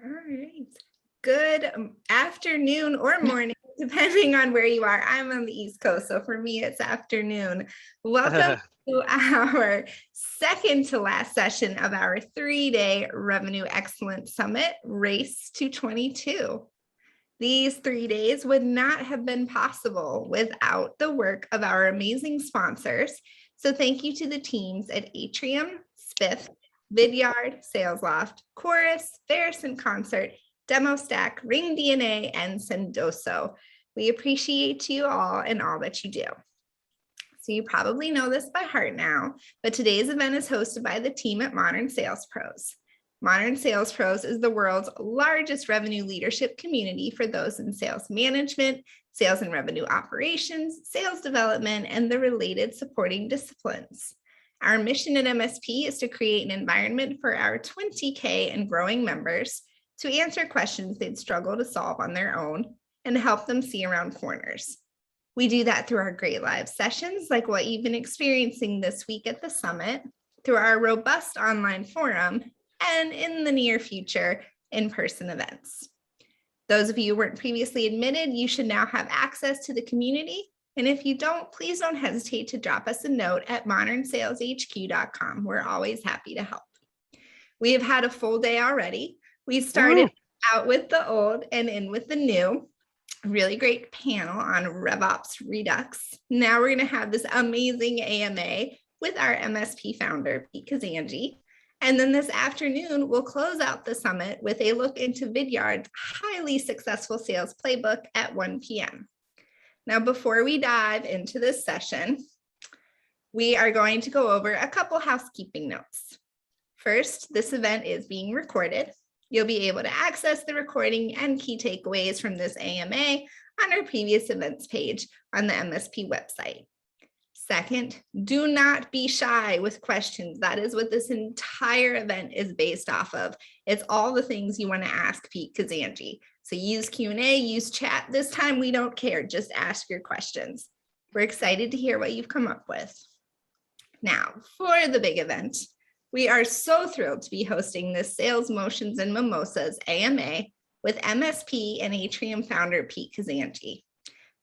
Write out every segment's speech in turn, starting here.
All right. Good afternoon or morning, depending on where you are. I'm on the East Coast, so for me, it's afternoon. Welcome to our second to last session of our 3-day Revenue Excellence Summit, Race to 22. These 3 days would not have been possible without the work of our amazing sponsors. So thank you to the teams at Atrium, Spiff, Vidyard, SalesLoft, Chorus, Ferris and Concert, DemoStack, Ring DNA, and Sendoso. We appreciate you all and all that you do. So you probably know this by heart now, but today's event is hosted by the team at Modern Sales Pros. Modern Sales Pros is the world's largest revenue leadership community for those in sales management, sales and revenue operations, sales development, and the related supporting disciplines. Our mission at MSP is to create an environment for our 20K and growing members to answer questions they'd struggle to solve on their own and help them see around corners. We do that through our great live sessions, like what you've been experiencing this week at the summit, through our robust online forum, and in the near future, in-person events. Those of you who weren't previously admitted, you should now have access to the community. And if you don't, please don't hesitate to drop us a note at modernsaleshq.com. We're always happy to help. We have had a full day already. We started out with the old and in with the new. Really great panel on RevOps Redux. Now we're going to have this amazing AMA with our MSP founder, Pete Kazanjy. And then this afternoon, we'll close out the summit with a look into Vidyard's highly successful sales playbook at 1 p.m. Now, before we dive into this session, we are going to go over a couple housekeeping notes. First, this event is being recorded. You'll be able to access the recording and key takeaways from this AMA on our previous events page on the MSP website. Second, do not be shy with questions. That is what this entire event is based off of. It's all the things you want to ask Pete Kazanjy. So use Q&A, use chat. This time we don't care. Just ask your questions. We're excited to hear what you've come up with. Now, for the big event, we are so thrilled to be hosting this Sales Motions and Mimosas AMA with MSP and Atrium founder Pete Kazanjy.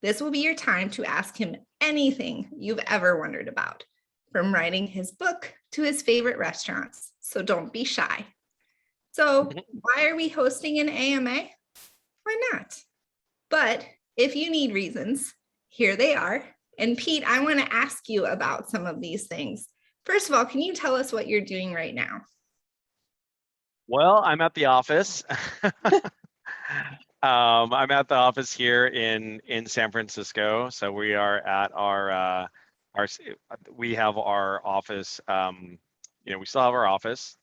This will be your time to ask him anything you've ever wondered about, from writing his book to his favorite restaurants. So don't be shy. So why are we hosting an AMA? Why not? But if you need reasons, here they are. And Pete, I want to ask you about some of these things. First of all, can you tell us what you're doing right now? Well, I'm at the office. I'm at the office here in San Francisco. So we are at we have our office. We still have our office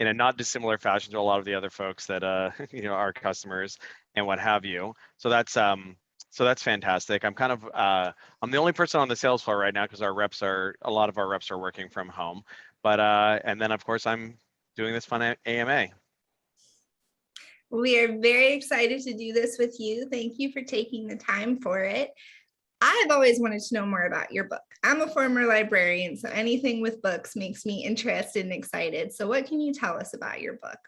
in a not dissimilar fashion to a lot of the other folks that our customers and what have you. So that's fantastic. I'm kind of I'm the only person on the sales floor right now because a lot of our reps are working from home. But and then of course I'm doing this fun AMA. We are very excited to do this with you. Thank you for taking the time for it. I've always wanted to know more about your book. I'm a former librarian, so anything with books makes me interested and excited. So what can you tell us about your book?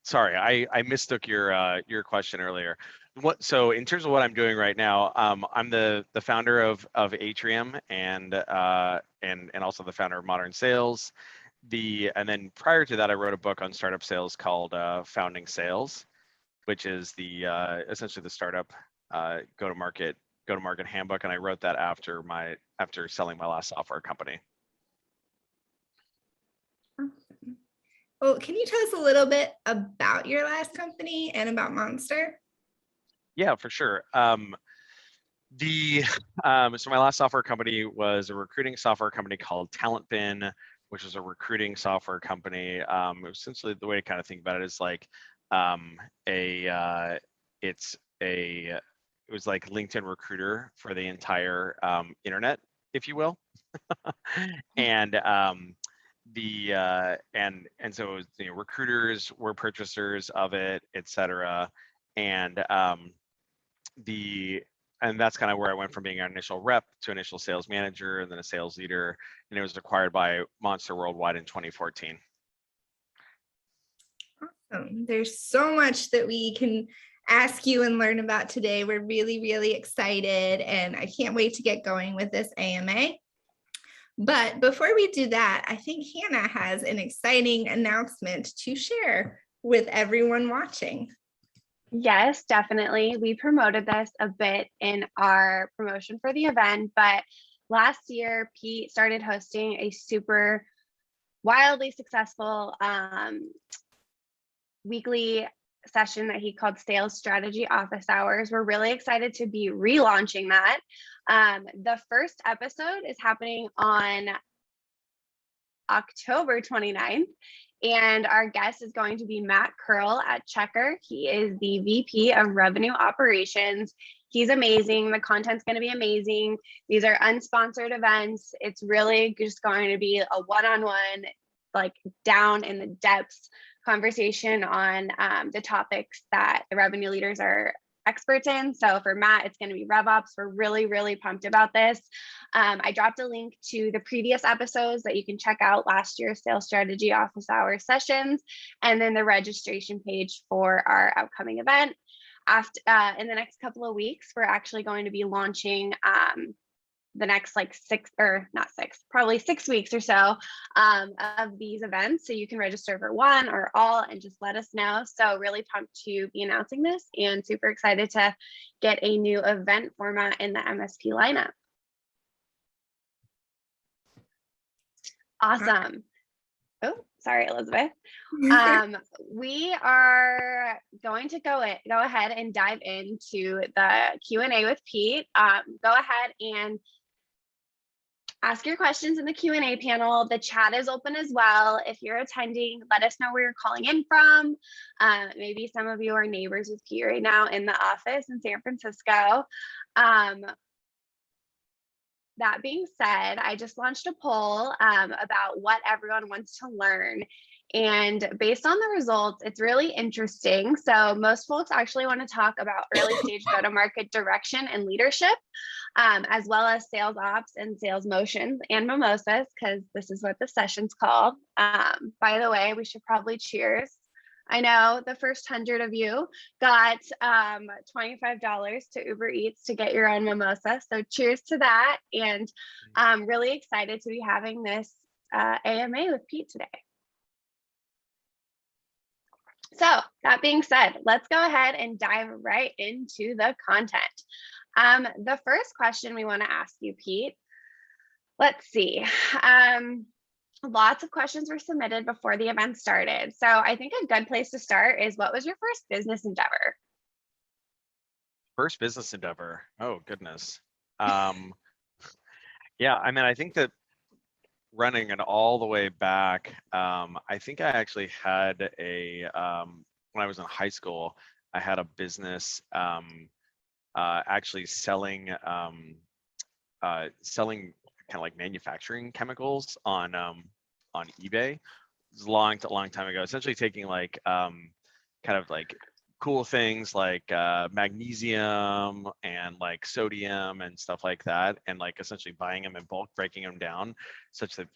Sorry, I mistook your question earlier. So in terms of what I'm doing right now, I'm the founder of Atrium and also the founder of Modern Sales. And then prior to that, I wrote a book on startup sales called Founding Sales, which is essentially the startup go-to-market handbook. And I wrote that after selling my last software company. Awesome. Well, can you tell us a little bit about your last company and about Monster? Yeah, for sure. So my last software company was a recruiting software company called TalentBin, which was a recruiting software company. Essentially, the way to kind of think about it is like it was like LinkedIn Recruiter for the entire internet, if you will. And so it was, recruiters were purchasers of it, et cetera. And and that's kind of where I went from being an initial rep to initial sales manager and then a sales leader. And it was acquired by Monster Worldwide in 2014. There's so much that we can ask you and learn about today. We're really, really excited, and I can't wait to get going with this AMA. But before we do that, I think Hannah has an exciting announcement to share with everyone watching. Yes, definitely. We promoted this a bit in our promotion for the event, but last year, Pete started hosting a super wildly successful weekly session that he called Sales Strategy Office Hours. We're really excited to be relaunching that. The first episode is happening on October 29th, and our guest is going to be Matt Curl at Checker. He is the VP of Revenue Operations. He's amazing. The content's going to be amazing. These are unsponsored events. It's really just going to be a one-on-one, like down in the depths conversation on the topics that the revenue leaders are experts in. So for Matt, it's going to be revops. We're really, really pumped about this. I dropped a link to the previous episodes that you can check out, last year's Sales Strategy Office Hour sessions, and then the registration page for our upcoming event. After in the next couple of weeks, we're actually going to be launching the next like probably 6 weeks or so of these events. So you can register for one or all and just let us know. So really pumped to be announcing this and super excited to get a new event format in the MSP lineup. Awesome. Oh, sorry, Elizabeth. We are going to go ahead and dive into the Q&A with Pete. Go ahead and ask your questions in the Q&A panel. The chat is open as well. If you're attending, let us know where you're calling in from. Maybe some of you are neighbors with Pete right now in the office in San Francisco. That being said, I just launched a poll about what everyone wants to learn. And based on the results, it's really interesting. So most folks actually want to talk about early stage go-to-market direction and leadership, as well as sales ops and sales motions and mimosas, because this is what the session's called. By the way, we should probably cheers. I know the first 100 of you got $25 to Uber Eats to get your own mimosa. So cheers to that. And I'm really excited to be having this AMA with Pete today. So that being said, let's go ahead and dive right into the content. The first question we want to ask you, Pete, let's see. Lots of questions were submitted before the event started. So I think a good place to start is, what was your first business endeavor? First business endeavor. Oh, goodness. Yeah, I mean, I think that running it all the way back, I think I actually had when I was in high school, I had a business actually selling kind of like manufacturing chemicals on eBay. It was a long time ago. Essentially taking like kind of like cool things like magnesium and like sodium and stuff like that, and like essentially buying them in bulk, breaking them down such that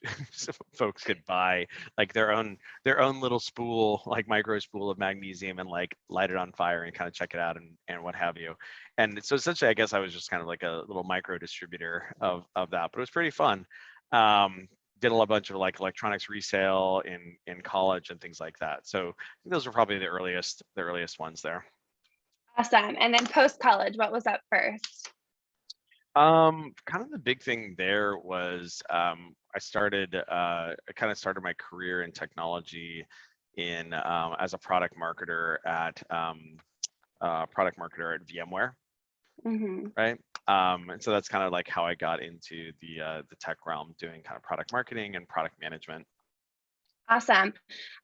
folks could buy like their own little spool, like micro spool of magnesium, and like light it on fire and kind of check it out and what have you. And so essentially, I guess I was just kind of like a little micro distributor of that, but it was pretty fun. Did a bunch of like electronics resale in college and things like that. So I think those were probably the earliest ones there. Awesome. And then post-college, what was up first? Kind of the big thing there was I kind of started my career in technology in as a product marketer at VMware. Mm-hmm. Right. And so that's kind of like how I got into the tech realm, doing kind of product marketing and product management. Awesome.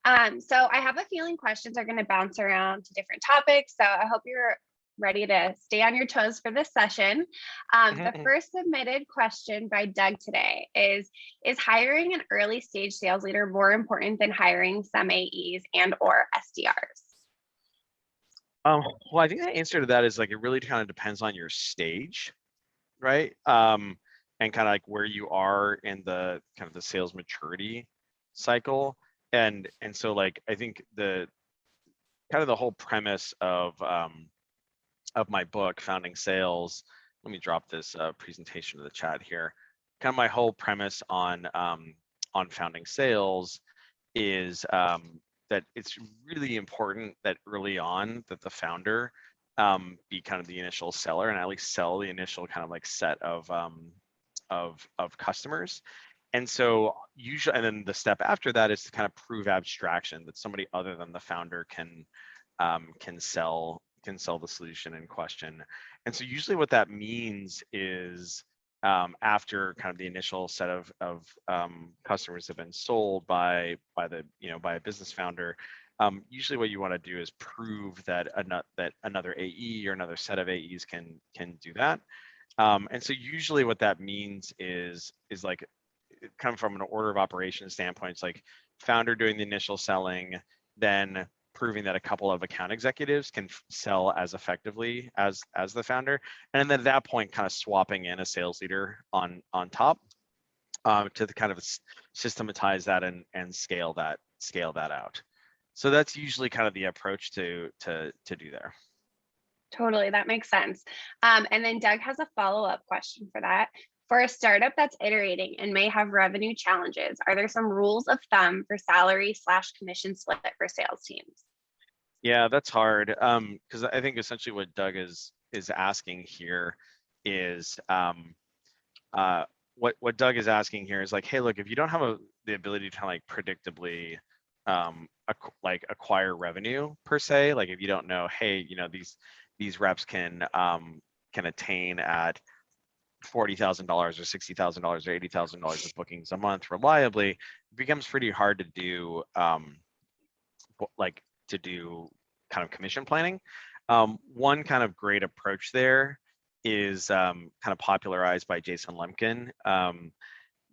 So I have a feeling questions are going to bounce around to different topics. So I hope you're ready to stay on your toes for this session. The first submitted question by Doug today is hiring an early stage sales leader more important than hiring some AEs and or SDRs? Well, I think the answer to that is like, it really kind of depends on your stage, right? And kind of like where you are in the kind of the sales maturity cycle. And so like, I think the kind of the whole premise of my book, Founding Sales, let me drop this presentation to the chat here. Kind of my whole premise on Founding Sales is that it's really important that early on that the founder be kind of the initial seller and at least sell the initial kind of like set of customers. And so usually, and then the step after that is to kind of prove abstraction that somebody other than the founder can sell the solution in question. And so usually what that means is after kind of the initial set of customers have been sold by a business founder, usually what you want to do is prove that another AE or another set of AEs can do that. And so usually what that means is like, kind of from an order of operations standpoint, it's like founder doing the initial selling, then proving that a couple of account executives can sell as effectively as the founder, and then at that point kind of swapping in a sales leader on top to kind of systematize that and scale that out. So that's usually kind of the approach to do there. Totally, that makes sense. And then Doug has a follow-up question for that. For a startup that's iterating and may have revenue challenges, are there some rules of thumb for salary/commission split for sales teams? Yeah, that's hard. Because I think essentially what Doug is asking here is what Doug is asking here is like, hey, look, if you don't have the ability to like predictably acquire revenue per se, like if you don't know, hey, these reps can attain at $40,000 or $60,000 or $80,000 of bookings a month reliably, it becomes pretty hard to do kind of commission planning. One kind of great approach there is kind of popularized by Jason Lemkin,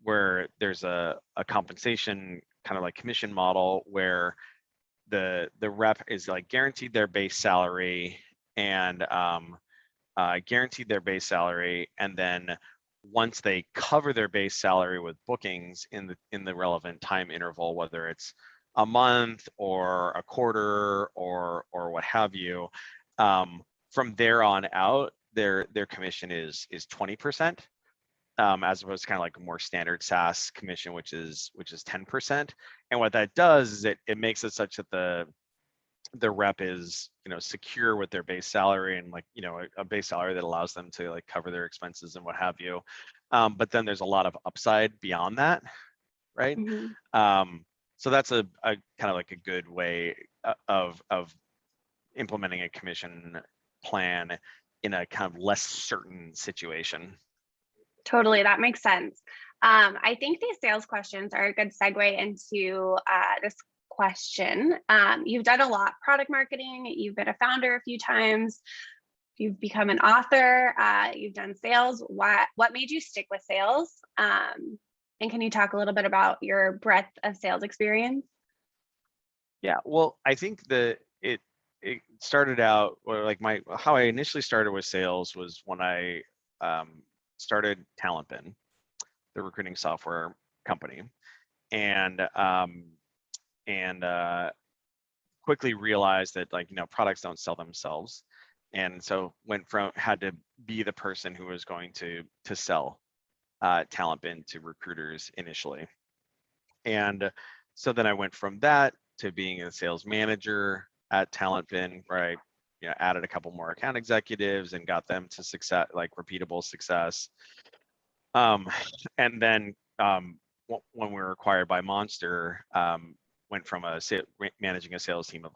where there's a compensation kind of like commission model where the rep is like guaranteed their base salary and and then once they cover their base salary with bookings in the relevant time interval, whether it's a month or a quarter or what have you, from there on out, their commission is 20%, as opposed to kind of like a more standard SaaS commission, which is 10%. And what that does is it makes it such that the rep is secure with their base salary and like a base salary that allows them to like cover their expenses and what have you. But then there's a lot of upside beyond that, right? Mm-hmm. So that's a kind of like a good way of implementing a commission plan in a kind of less certain situation. Totally, that makes sense. I think these sales questions are a good segue into this question. You've done a lot, product marketing, you've been a founder a few times, you've become an author, you've done sales. What made you stick with sales? And can you talk a little bit about your breadth of sales experience? Yeah, well, I think it started out, or like how I initially started with sales was when I started TalentBin, the recruiting software company, and quickly realized that products don't sell themselves, and so had to be the person who was going to sell TalentBin to recruiters initially. And so then I went from that to being a sales manager at TalentBin, where I added a couple more account executives and got them to success, like repeatable success. And then when we were acquired by Monster, went from managing a sales team of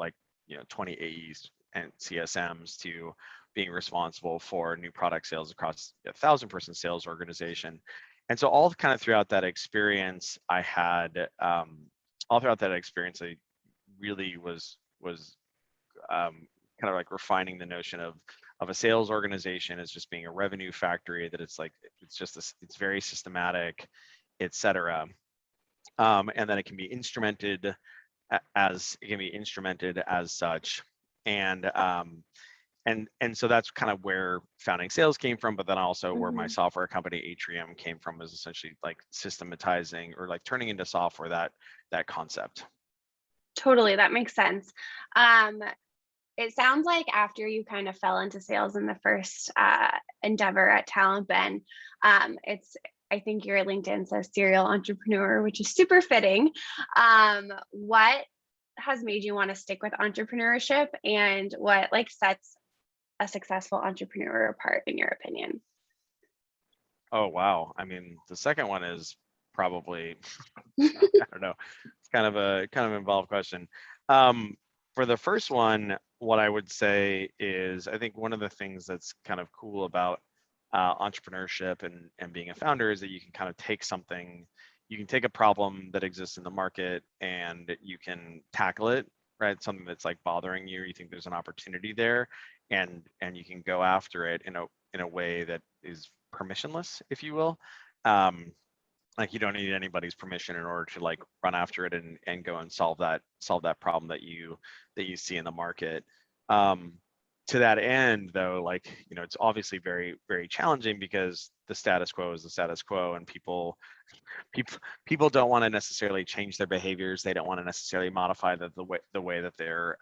20 AEs and CSMs to being responsible for new product sales across a 1,000-person sales organization. And so all kind of throughout that experience, I really was kind of like refining the notion of a sales organization as just being a revenue factory, that it's very systematic, etc. And then it can be instrumented as such. And so that's kind of where founding sales came from, but then also where my Mhm. software company Atrium came from, is essentially like systematizing or like turning into software that concept. Totally, that makes sense. Um, it sounds like after you kind of fell into sales in the first endeavor at Talent Ben, I think your LinkedIn says serial entrepreneur, which is super fitting. What has made you want to stick with entrepreneurship, and what like sets a successful entrepreneur apart in your opinion? Oh, wow. I mean, the second one is probably, I don't know, it's kind of involved question. For the first one, what I would say is, I think one of the things that's kind of cool about entrepreneurship and being a founder is that you can kind of take something, you can take a problem that exists in the market and you can tackle it, right? Something that's like bothering you think there's an opportunity there, and you can go after it in a way that is permissionless, if you will. Um, like you don't need anybody's permission in order to like run after it and go and solve that problem that you see in the market. To that end, though, like, it's obviously very, very challenging because the status quo is the status quo, and people don't want to necessarily change their behaviors. They don't want to necessarily modify the way that they're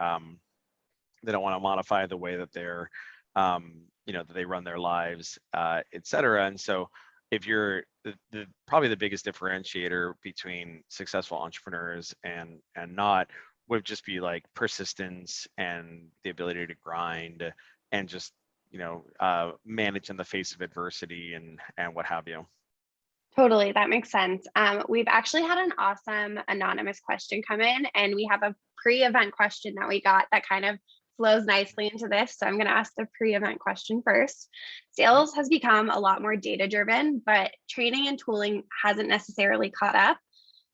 they don't want to modify the way that they're that they run their lives, et cetera. And so if you're probably the biggest differentiator between successful entrepreneurs and not would just be like persistence and the ability to grind and just manage in the face of adversity and what have you. Totally, that makes sense. We've actually had an awesome anonymous question come in, and we have a pre-event question that we got that kind of flows nicely into this. So I'm going to ask the pre-event question first. Sales has become a lot more data-driven, but training and tooling hasn't necessarily caught up.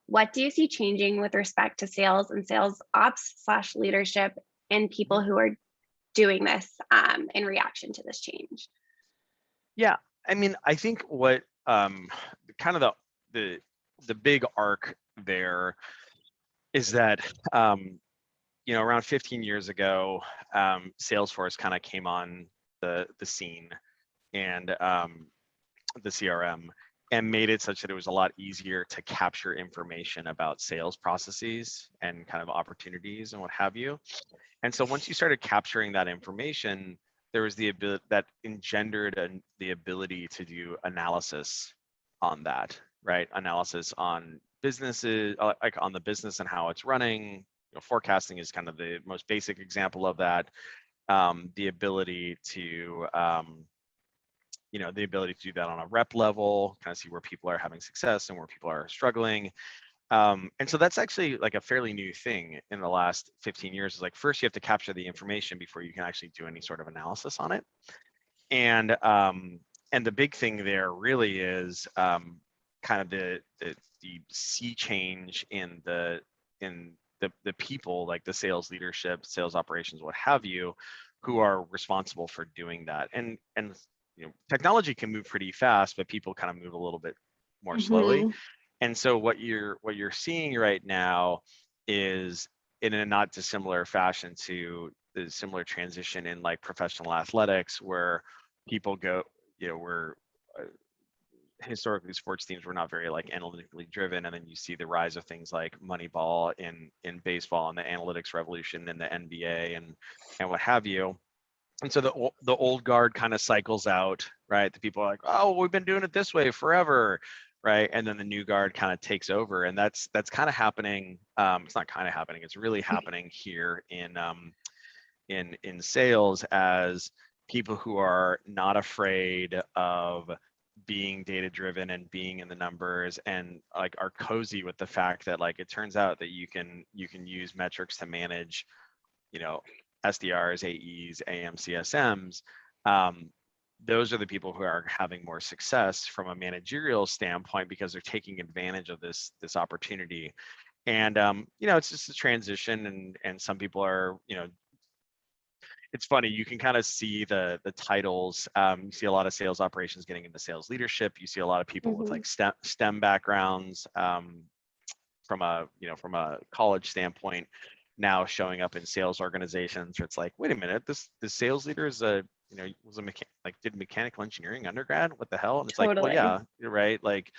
What do you see changing with respect to sales and sales ops / leadership and people who are doing this in reaction to this change? Yeah, I mean, I think what kind of the big arc there is that around 15 years ago, Salesforce kind of came on the scene, and the CRM, and made it such that it was a lot easier to capture information about sales processes and kind of opportunities and what have you. And so once you started capturing that information, there was the ability that engendered the ability to do analysis on that, right? Analysis on businesses, like on the business and how it's running. Forecasting is kind of the most basic example of that. The ability to do that on a rep level, kind of see where people are having success and where people are struggling. And so that's actually like a fairly new thing in the last 15 years. Is like, first you have to capture the information before you can actually do any sort of analysis on it. And the big thing there really is kind of the sea change in the people, like the sales leadership, sales operations, what have you, who are responsible for doing that. And technology can move pretty fast, but people kind of move a little bit more slowly. And so what you're seeing right now is, in a not dissimilar fashion to the similar transition in like professional athletics, where people go, where historically sports teams were not very like analytically driven, and then you see the rise of things like Moneyball in baseball and the analytics revolution in the NBA and what have you. And so the old guard kind of cycles out, right? The people are like, oh, we've been doing it this way forever, right? And then the new guard kind of takes over, and that's kind of happening. It's not kind of happening; it's really happening here in sales, as people who are not afraid of being data driven and being in the numbers, and like are cozy with the fact that like it turns out that you can use metrics to manage, SDRs, AEs, AM, CSMs. Those are the people who are having more success from a managerial standpoint because they're taking advantage of this opportunity. And it's just a transition, and some people are, it's funny, you can kind of see the titles. You see a lot of sales operations getting into sales leadership. You see a lot of people with like STEM backgrounds, from a college standpoint. now showing up in sales organizations where it's like, wait a minute, this sales leader is a, was a did mechanical engineering undergrad. What the hell? And it's like, well, Totally. yeah, you're right. Like,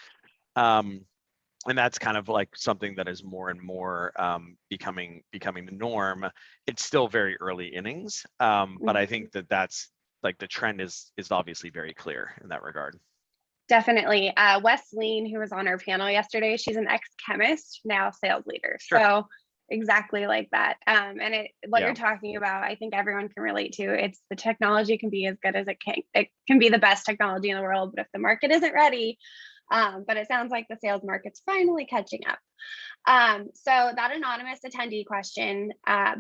and that's kind of like something that is more and more becoming the norm. It's still very early innings, but I think that's like the trend is obviously very clear in that regard. Definitely. Wesleyan, who was on our panel yesterday, she's an ex-chemist, now sales leader. Sure. So exactly like that. And what Yeah. you're talking about, I think everyone can relate to. It's the technology can be as good as it can be the best technology in the world, but if the market isn't ready, but it sounds like the sales market's finally catching up. So that anonymous attendee question, I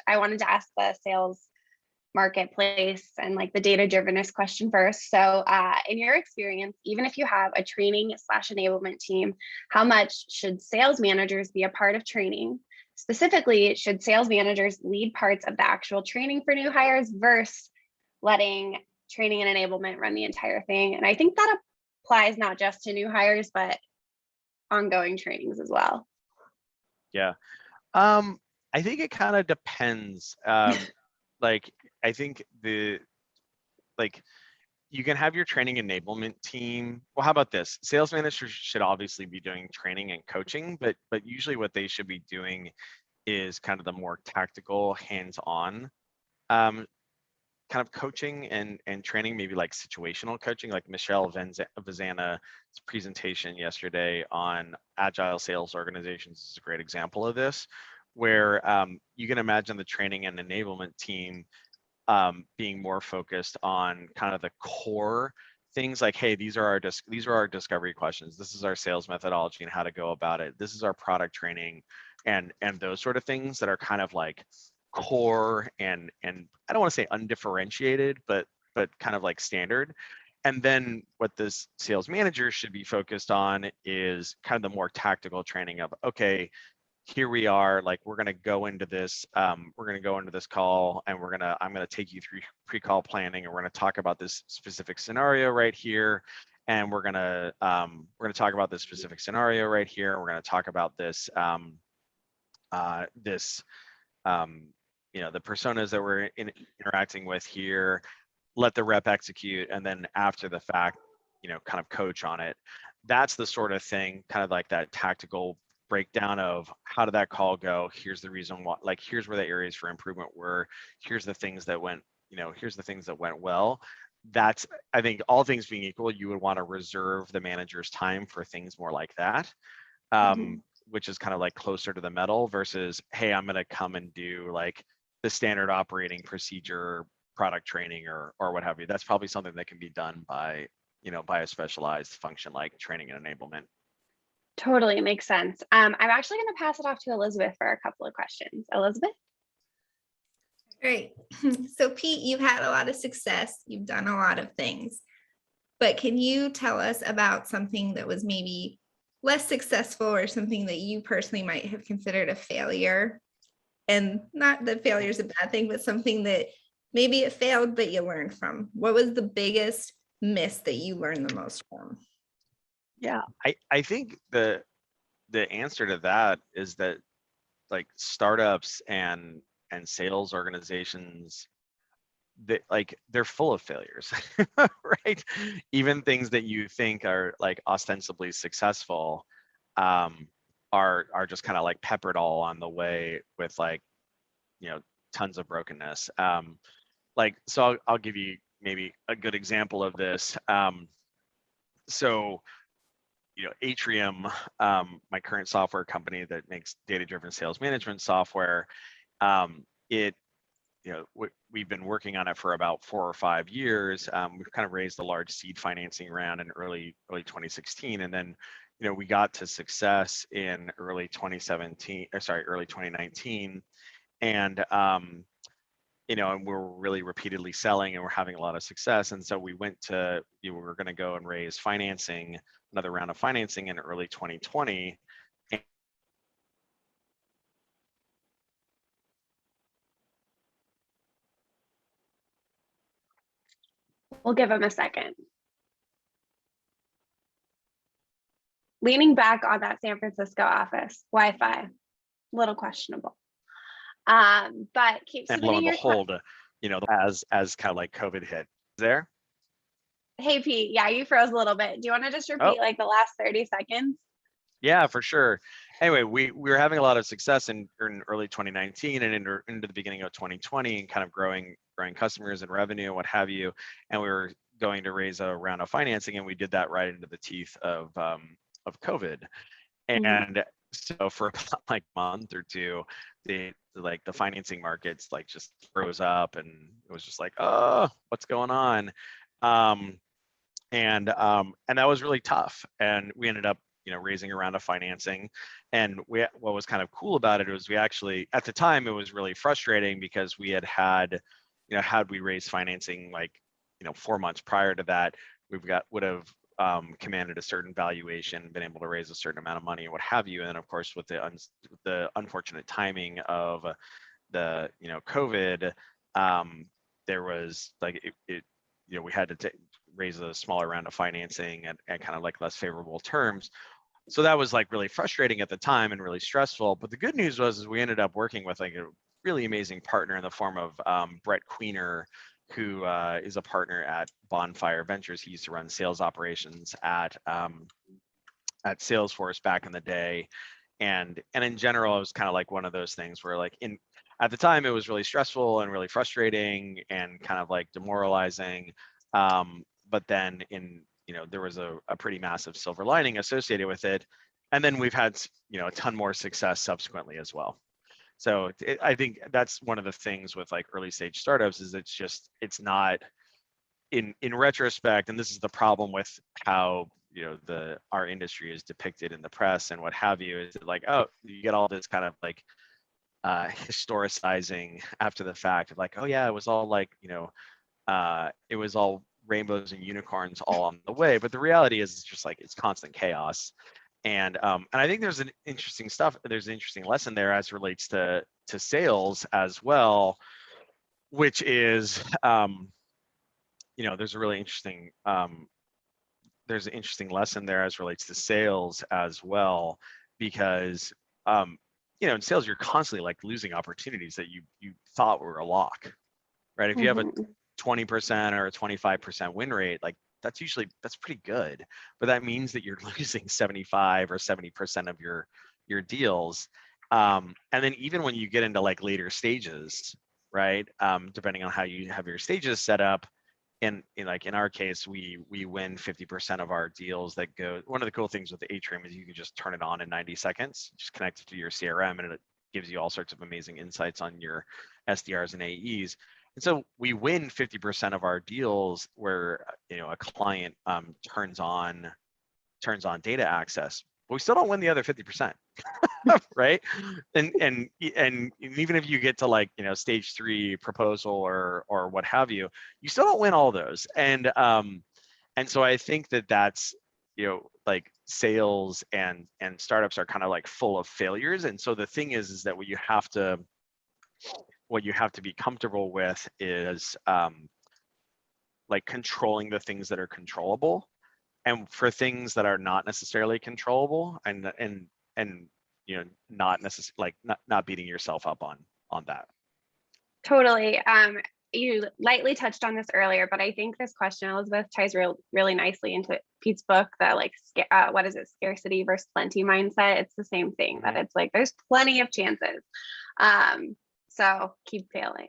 wanted to ask the sales marketplace and like the data drivenness question first. So in your experience, even if you have a training / enablement team, how much should sales managers be a part of training? Specifically, should sales managers lead parts of the actual training for new hires versus letting training and enablement run the entire thing? And I think that applies not just to new hires, but ongoing trainings as well. Yeah. I think it kind of depends. Like, I think you can have your training enablement team. Well, how about this? Sales managers should obviously be doing training and coaching, but usually what they should be doing is kind of the more tactical, hands-on kind of coaching and training, maybe like situational coaching, like Michelle Vazana's presentation yesterday on agile sales organizations is a great example of this, where you can imagine the training and enablement team being more focused on kind of the core things like, hey, these are our discovery questions. This is our sales methodology and how to go about it. This is our product training and those sort of things that are kind of like core and I don't want to say undifferentiated, but kind of like standard. And then what this sales manager should be focused on is kind of the more tactical training of, okay, here we are, like we're going to go into this call and I'm going to take you through pre-call planning and we're going to talk about this specific scenario right here. And we're going to talk about this specific scenario right here. We're going to talk about this, the personas that we're interacting with here, let the rep execute, and then after the fact, kind of coach on it. That's the sort of thing, kind of like that tactical breakdown of how did that call go? Here's the reason why, like, here's where the areas for improvement were. Here's the things that went, well. That's, I think, all things being equal, you would want to reserve the manager's time for things more like that. Which is kind of like closer to the metal versus, hey, I'm going to come and do like the standard operating procedure product training or what have you. That's probably something that can be done by a specialized function like training and enablement. Totally makes sense. I'm actually going to pass it off to Elizabeth for a couple of questions. Elizabeth? Great. So Pete, you've had a lot of success. You've done a lot of things, but can you tell us about something that was maybe less successful or something that you personally might have considered a failure? And not that failure is a bad thing, but something that maybe it failed, but you learned from. What was the biggest miss that you learned the most from? Yeah, I think the answer to that is that like startups and sales organizations, they're full of failures, right? Even things that you think are like ostensibly successful are just kind of like peppered all on the way with like tons of brokenness. So I'll give you maybe a good example of this. So Atrium, my current software company that makes data-driven sales management software, we've been working on it for about 4 or 5 years. We've kind of raised a large seed financing round in early 2016, and then we got to success in early 2019, and and we're really repeatedly selling and we're having a lot of success. And so we went to, we're going to go and raise financing, another round of financing in early 2020. We'll give him a second. Leaning back on that San Francisco office, Wi-Fi, a little questionable. But keep And lo submitting and your behold, as kind of like COVID hit there. Hey Pete, yeah, you froze a little bit. Do you want to just Oh, repeat like the last 30 seconds? yeah, for sure. Anyway, we were having a lot of success in early 2019 and into the beginning of 2020, and kind of growing customers and revenue and what have you. And we were going to raise a round of financing, and we did that right into the teeth of COVID. Mhm. And so for about like a month or two, the financing markets like just froze up, and it was just like, oh, what's going on? And that was really tough. And we ended up, raising a round of financing. And what was kind of cool about it was we actually, at the time, it was really frustrating because we had, had we raised financing like, 4 months prior to that, would have commanded a certain valuation, been able to raise a certain amount of money, and what have you. And then, of course, with the unfortunate timing of the COVID, there was like we had to raise a smaller round of financing at kind of like less favorable terms. So that was like really frustrating at the time and really stressful. But the good news was is we ended up working with like a really amazing partner in the form of Brett Queener, who is a partner at Bonfire Ventures. He used to run sales operations at Salesforce back in the day. And in general, it was kind of like one of those things where like at the time it was really stressful and really frustrating and kind of like demoralizing. But then there was a pretty massive silver lining associated with it. And then we've had a ton more success subsequently as well. So I think that's one of the things with like early stage startups is it's not in retrospect, and this is the problem with how our industry is depicted in the press and what have you, is like, oh, you get all this kind of like historicizing after the fact of like, oh yeah, it was all like it was all rainbows and unicorns all on the way. But the reality is it's just like it's constant chaos. And I think there's an interesting lesson there as relates to sales as well, which is there's a really interesting there's an interesting lesson there as relates to sales as well, because in sales you're constantly like losing opportunities that you thought were a lock, right? If you have a Mhm. 20% or a 25% win rate, like that's pretty good, but that means that you're losing 75 or 70% of your deals. And then even when you get into like later stages, right, depending on how you have your stages set up, in our case, we win 50% of our deals that go. One of the cool things with the Atrium is you can just turn it on in 90 seconds, just connect it to your CRM, and it gives you all sorts of amazing insights on your SDRs and AEs. And so we win 50% of our deals where a client turns on data access, but we still don't win the other 50%. Right? And even if you get to like stage 3 proposal or what have you, you still don't win all those. And so I think that's like sales and startups are kind of like full of failures. And so the thing is that what you have to be comfortable with is like controlling the things that are controllable, and for things that are not necessarily controllable, and not necessarily like not beating yourself up on that. Totally. You lightly touched on this earlier, but I think this question, Elizabeth, ties really nicely into Pete's book, that like, what is it, scarcity versus plenty mindset. It's the same thing, that it's like there's plenty of chances. So keep failing.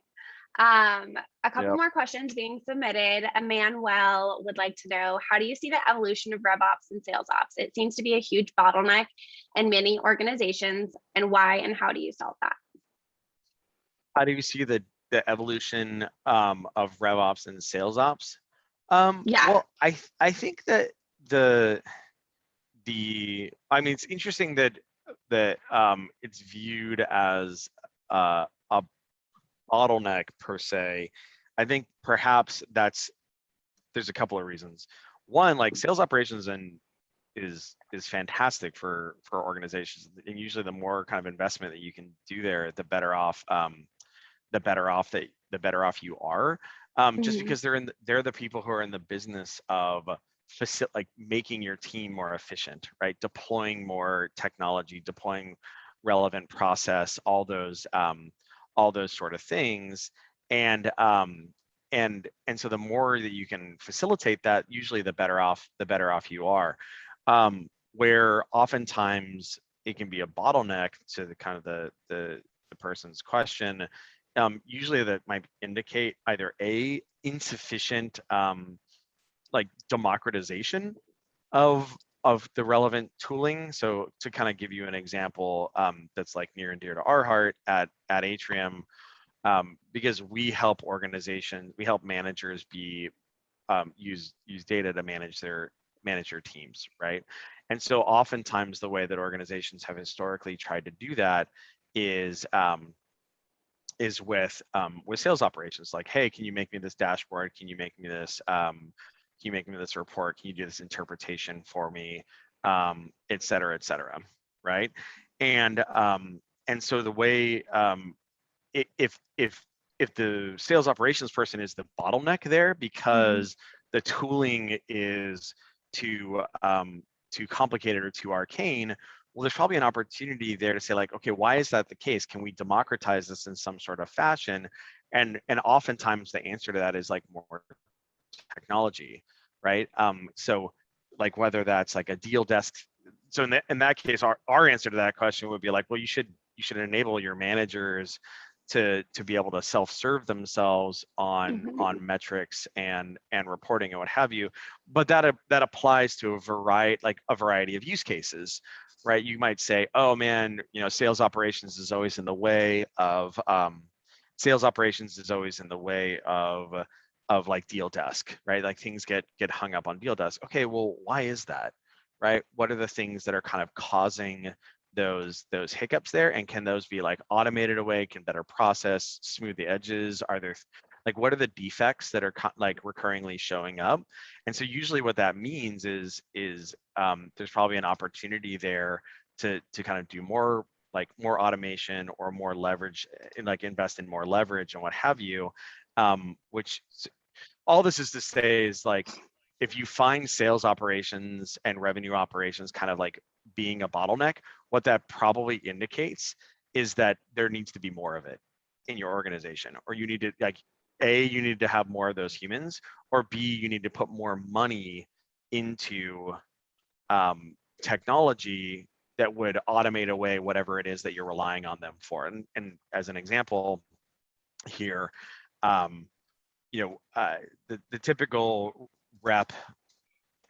A couple more questions being submitted. Manuel would like to know, how do you see the evolution of RevOps and sales ops? It seems to be a huge bottleneck in many organizations, and why and how do you solve that? How do you see the evolution of RevOps and sales ops? Well, I think that it's interesting that it's viewed as a bottleneck per se. I think perhaps there's a couple of reasons. One, like sales operations is fantastic for organizations, and usually the more kind of investment that you can do there, the better off you are. Just because they're the people who are in the business of like making your team more efficient, right? Deploying more technology, deploying relevant process, all those all those sort of things. And so the more that you can facilitate that, usually the better off you are. Where oftentimes it can be a bottleneck to the kind of the person's question. Usually that might indicate either a insufficient like democratization of the relevant tooling. So to kind of give you an example that's like near and dear to our heart at Atrium, because we help managers be use data to manage their teams, right? And so oftentimes the way that organizations have historically tried to do that is with sales operations. Like, hey, can you make me this dashboard? Can you make me this report? Can you do this interpretation for me? Et cetera, right? And so the way if the sales operations person is the bottleneck there because the tooling is too complicated or too arcane, well, there's probably an opportunity there to say like, okay, why is that the case? Can we democratize this in some sort of fashion? And oftentimes the answer to that is like more technology, right? So like whether that's like a deal desk. So in that case, our answer to that question would be like, well, you should enable your managers to be able to self-serve themselves on metrics and reporting and what have you. But that applies to a variety of use cases, right? You might say, oh man, sales operations is always in the way of like deal desk, right? Like things get hung up on deal desk. Okay, well, why is that, right? What are the things that are kind of causing those hiccups there, and can those be like automated away? Can better process smooth the edges? Are there like, what are the defects that are like recurringly showing up? And so usually what that means is there's probably an opportunity there to kind of do more automation or more leverage, like invest in more leverage and what have you. Which all this is to say is like, if you find sales operations and revenue operations kind of like being a bottleneck, what that probably indicates is that there needs to be more of it in your organization, or you need to like, A, you need to have more of those humans, or B, you need to put more money into technology that would automate away whatever it is that you're relying on them for. And as an example here, the typical rep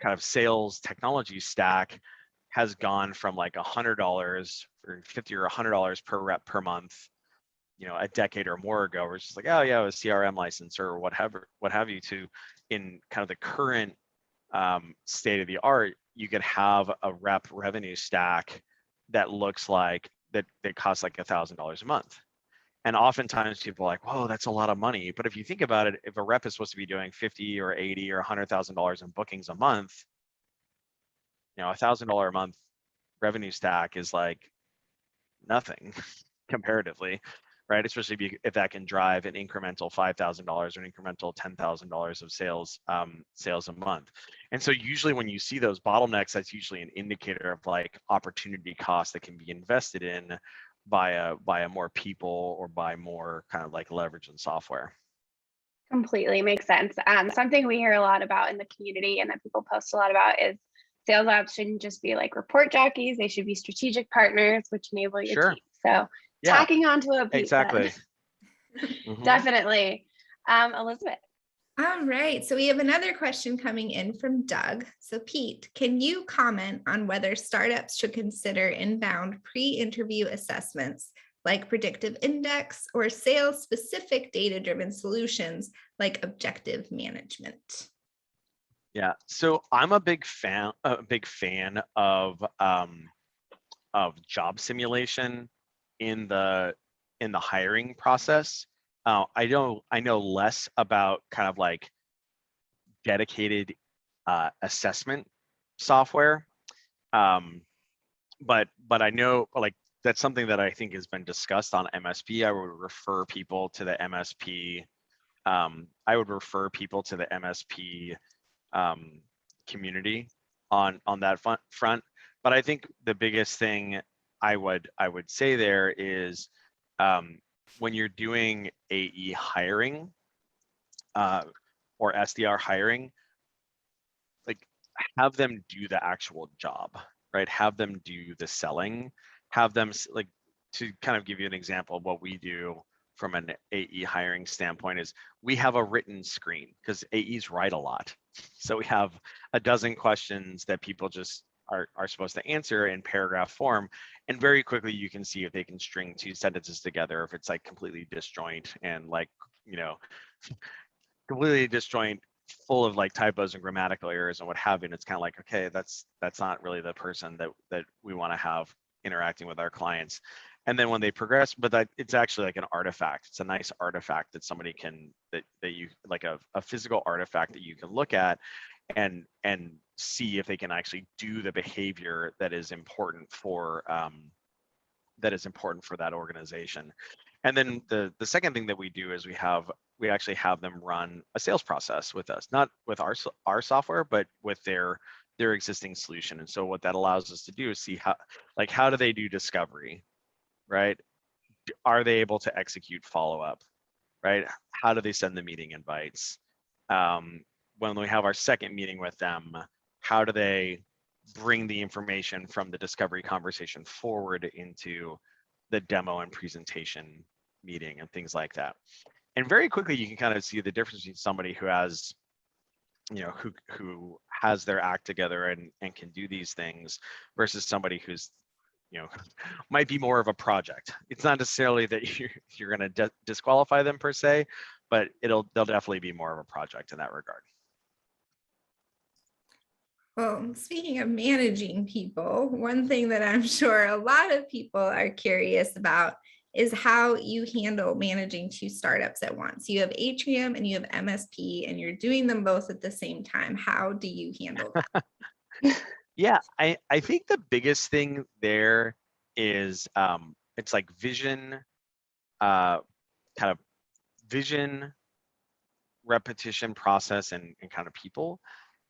kind of sales technology stack has gone from like $100 or $50 or $100 per rep per month, a decade or more ago, where it's just like, oh yeah, a CRM license or what have you, to in kind of the current state of the art, you could have a rep revenue stack that looks like that costs like $1,000 a month. And oftentimes people are like, whoa, that's a lot of money. But if you think about it, if a rep is supposed to be doing $50 or $80 or $100,000 in bookings a month, $1,000 a month revenue stack is like nothing comparatively, right? Especially if that can drive an incremental $5,000 or an incremental $10,000 of sales a month. And so usually when you see those bottlenecks, that's usually an indicator of like opportunity cost that can be invested in by more people or by more kind of like leverage and software. Completely makes sense. Something we hear a lot about in the community and that people post a lot about is sales ops shouldn't just be like report jockeys. They should be strategic partners, which enable your team. So tacking onto what Pete said. Definitely. Elizabeth. All right, so we have another question coming in from Doug. So Pete, can you comment on whether startups should consider inbound pre-interview assessments like predictive index or sales-specific data-driven solutions like objective management? Yeah, so I'm a big fan of job simulation in the hiring process. I know less about kind of like dedicated assessment software, but I know like that's something that I think has been discussed on MSP. I would refer people to the MSP. Community on that front. But I think the biggest thing I would say there is when you're doing AE hiring or SDR hiring, like have them do the actual job, right? Have them do the selling, have them like, to kind of give you an example of what we do from an AE hiring standpoint is we have a written screen because AEs write a lot. So we have a dozen questions that people just are supposed to answer in paragraph form. And very quickly you can see if they can string 2 sentences together, if it's like completely disjoint and like, you know, completely disjoint, full of like typos and grammatical errors and what have you. And it's kind of like, okay, that's not really the person that we want to have interacting with our clients. And then when they progress, but that it's actually like an artifact. It's a nice artifact that somebody can that you like a physical artifact that you can look at and see if they can actually do the behavior that is important for that organization. And then the second thing that we do is we actually have them run a sales process with us, not with our software, but with their existing solution. And so what that allows us to do is see how do they do discovery, right? Are they able to execute follow-up, right? How do they send the meeting invites? When we have our second meeting with them, how do they bring the information from the discovery conversation forward into the demo and presentation meeting and things like that? And very quickly you can kind of see the difference between somebody who has, you know, who has their act together and can do these things versus somebody who's, you know, might be more of a project. It's not necessarily that you're going to disqualify them per se, but they'll definitely be more of a project in that regard. Well, speaking of managing people, one thing that I'm sure a lot of people are curious about is how you handle managing 2 startups at once. You have Atrium and you have MSP, and you're doing them both at the same time. How do you handle that? Yeah, I think the biggest thing there is it's like vision, kind of vision, repetition, process, and kind of people.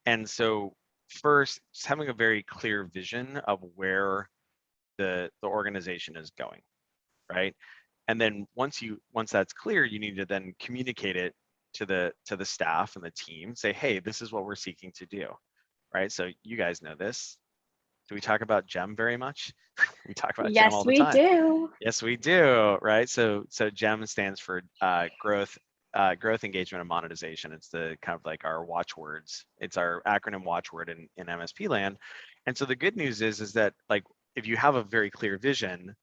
And so first, just having a very clear vision of where the organization is going, right? And then once that's clear, you need to then communicate it to the staff and the team. Say, hey, this is what we're seeking to do, right? So you guys know this. Do we talk about GEM very much? We talk about GEM all Yes, the we time. do. Yes, we do, right? So GEM stands for growth, engagement, and monetization. It's the kind of like our watchwords. It's our acronym watchword in MSP land. And so the good news is that like if you have a very clear vision,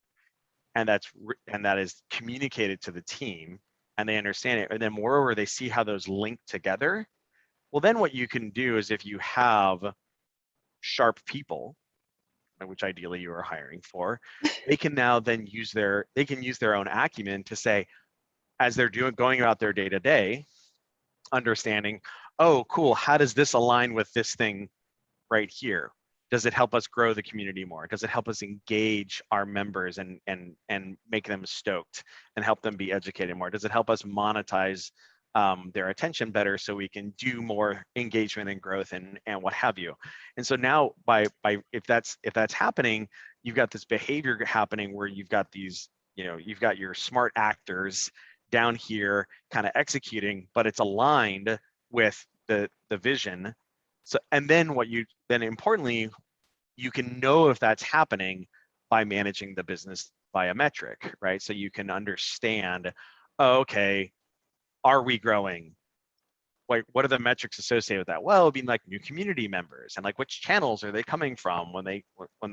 and that is communicated to the team, and they understand it, and then moreover they see how those link together. Well, then what you can do is if you have sharp people, which ideally you are hiring for, they can now then use their own acumen to say, as they're going about their day to day, understanding, oh, cool, how does this align with this thing right here? Does it help us grow the community more? Does it help us engage our members and make them stoked and help them be educated more? Does it help us monetize their attention better so we can do more engagement and growth and what have you? And so now by if that's happening, you've got this behavior happening where you've got these, you know, you've got your smart actors down here kind of executing, but it's aligned with the vision. So, and then importantly, you can know if that's happening by managing the business by a metric, right? So you can understand, oh, okay, are we growing? Like, what are the metrics associated with that? Well, it'd be like new community members and like which channels are they coming from when they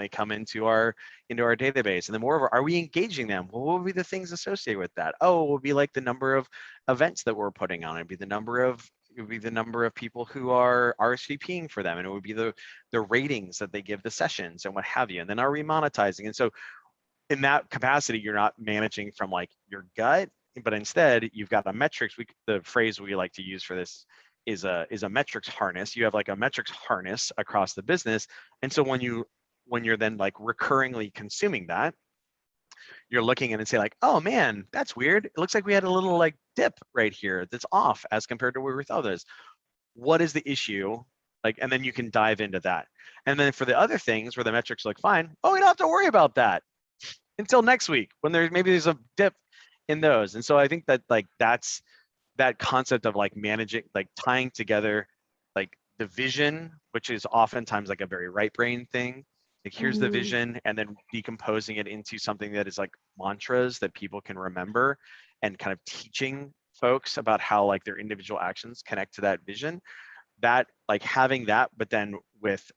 come into our database? And then moreover, are we engaging them? Well, what would be the things associated with that? Oh, it would be like the number of events that we're putting on. It'd be the number of people who are RSVPing for them, and it would be the ratings that they give the sessions and what have you. And then are we monetizing? And so in that capacity, you're not managing from like your gut, but instead you've got a metrics. The phrase we like to use for this is a metrics harness. You have like a metrics harness across the business. And so when you're then like recurringly consuming that, you're looking at it and say like, oh man, that's weird. It looks like we had a little like dip right here that's off as compared to where we thought it is. What is the issue? Like, and then you can dive into that. And then for the other things where the metrics look fine, oh, we don't have to worry about that until next week when there's a dip in those. And so I think that like that's that concept of like managing, like tying together like the vision, which is oftentimes like a very right brain thing. Like here's the Mhm. vision, and then decomposing it into something that is like mantras that people can remember, and kind of teaching folks about how like their individual actions connect to that vision. That like having that, but then with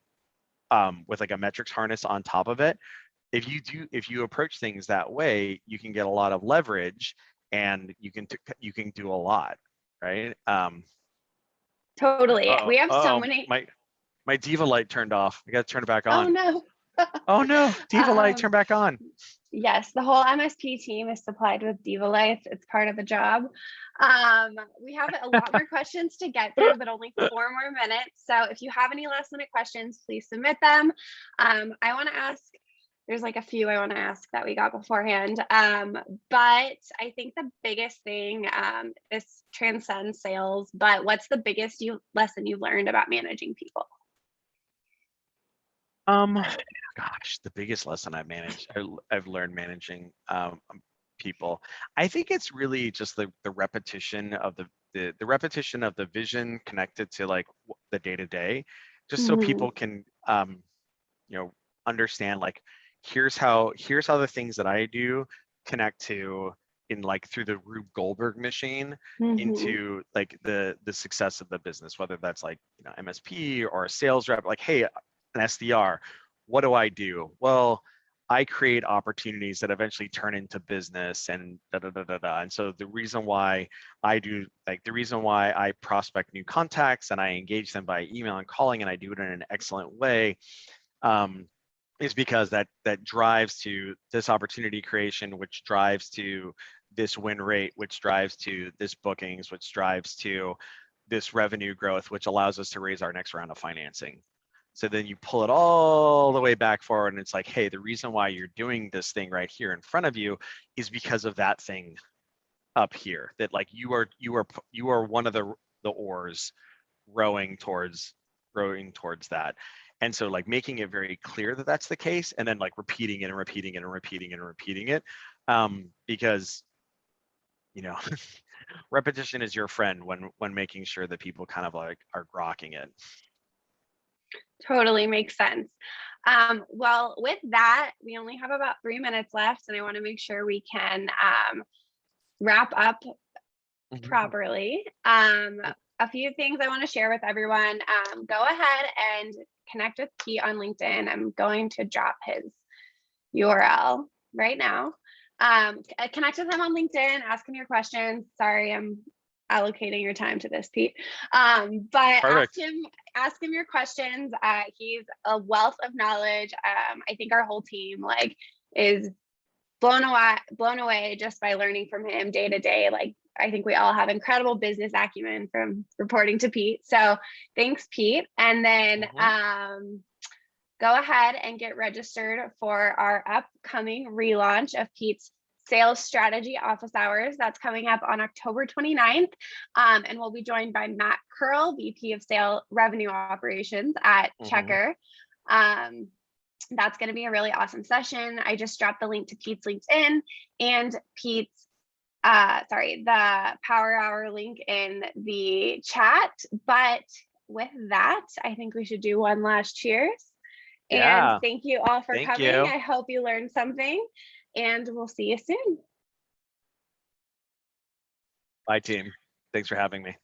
like a metrics harness on top of it, if you approach things that way, you can get a lot of leverage, and you can do a lot, right? Totally. We have so many. My diva light turned off. I got to turn it back Oh on. no. Oh no, diva light, Um, turn back on. yes, the whole MSP team is supplied with diva lights. It's part of the job. We have a lot more questions to get through, but only 4 more minutes. So if you have any last minute questions, please submit them. I want to ask, there's like a few I want to ask that we got beforehand. But I think the biggest thing, this transcends sales, but what's the biggest lesson you've learned about managing people? Gosh, the biggest lesson I've learned managing people. I think it's really just the repetition of the repetition of the vision connected to like the day to day, just so Mhm. people can understand like here's how the things that I do connect to in like through the Rube Goldberg machine Mhm. into like the success of the business, whether that's like MSP or a sales rep. Like, hey, an SDR, what do I do? Well, I create opportunities that eventually turn into business and da da da da da. And so the reason why I prospect new contacts and I engage them by email and calling, and I do it in an excellent way, is because that drives to this opportunity creation, which drives to this win rate, which drives to this bookings, which drives to this revenue growth, which allows us to raise our next round of financing. So then you pull it all the way back forward, and it's like, hey, the reason why you're doing this thing right here in front of you is because of that thing up here. That like you are one of the oars rowing towards that. And so like making it very clear that that's the case, and then like repeating it and repeating it and repeating it and repeating it, because repetition is your friend when making sure that people kind of like are grokking it. Totally makes sense. Well, with that, we only have about 3 minutes left, and I want to make sure we can wrap up properly. A few things I want to share with everyone. Go ahead and connect with Pete on LinkedIn. I'm going to drop his URL right now. Connect with him on LinkedIn, ask him your questions. Sorry, I'm allocating your time to this, Pete. But Perfect. ask him your questions. He's a wealth of knowledge. I think our whole team like is blown away just by learning from him day to day. Like I think we all have incredible business acumen from reporting to Pete. So thanks, Pete. And then go ahead and get registered for our upcoming relaunch of Pete's Sales Strategy Office Hours. That's coming up on October 29th. And we'll be joined by Matt Curl, VP of Sales Revenue Operations at Checker. That's going to be a really awesome session. I just dropped the link to Pete's LinkedIn and Pete's the Power Hour link in the chat. But with that, I think we should do one last cheers. Yeah. And thank you all for Thank coming. you. I hope you learned something, and we'll see you soon. Bye, team. Thanks for having me.